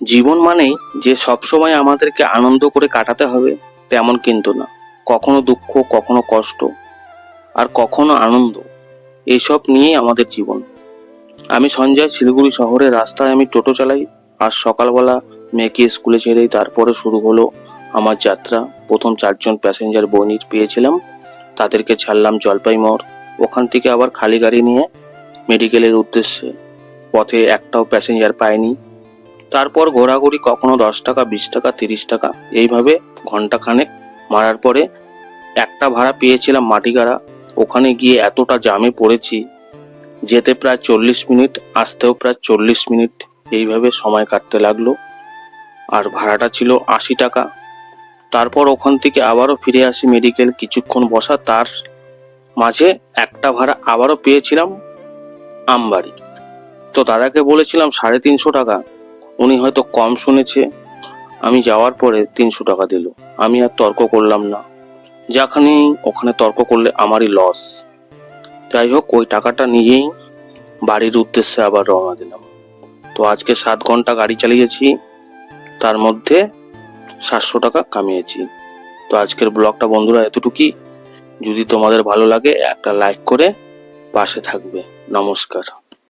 জীবন মানেই যে সবসময় আমাদেরকে আনন্দ করে কাটাতে হবে তেমন কিন্তু না। কখনো দুঃখ, কখনো কষ্ট, আর কখনো আনন্দ, এইসব নিয়েই আমাদের জীবন। আমি সঞ্জয়, শিলিগুড়ি শহরের রাস্তায় আমি টোটো চালাই। আর সকালবেলা মেয়েকে স্কুলে ছেড়েই তারপরে শুরু হলো আমার যাত্রা। প্রথম 4জন প্যাসেঞ্জার বইনির পেয়েছিলাম, তাদেরকে ছাড়লাম জলপাই মোড়। ওখান থেকে আবার খালি গাড়ি নিয়ে মেডিকেলের উদ্দেশ্যে। পথে একটাও প্যাসেঞ্জার পাইনি। তারপর ঘোরাঘুরি, কখনো 10 টাকা, 20 টাকা, 30 টাকা, এইভাবে ঘন্টা খানেক মারার পরে একটা ভাড়া পেয়েছিলাম মাটিগাড়া। ওখানে গিয়ে এতটা জামে পড়েছি, যেতে প্রায় 40 মিনিট, আসতেও প্রায় 40 মিনিট, এইভাবে সময় কাটতে লাগলো। আর ভাড়াটা ছিল 80 টাকা। তারপর ওখান থেকে আবারও ফিরে আসি মেডিকেল, কিছুক্ষণ বসা, তার মাঝে একটা ভাড়া আবারও পেয়েছিলাম আমবাড়ি। তো দাদাকে বলেছিলাম 350 টাকা, উনি হয়তো কম শুনেছে। আমি যাওয়ার পরে 300 টাকা দিল। আমি আর তর্ক করলাম না, যেখানে ওখানে তর্ক করলে আমারই লস। যাই হোক, ওই টাকাটা নিয়েই বাড়ির উদ্দেশ্যে আবার রওনা দিলাম। তো আজকে 7 ঘন্টা গাড়ি চালিয়েছি, তার মধ্যে 700 টাকা কামিয়েছি। তো আজকের ব্লগটা বন্ধুরা এতটুকুই। যদি তোমাদের ভালো লাগে একটা লাইক করে পাশে থাকবে। নমস্কার।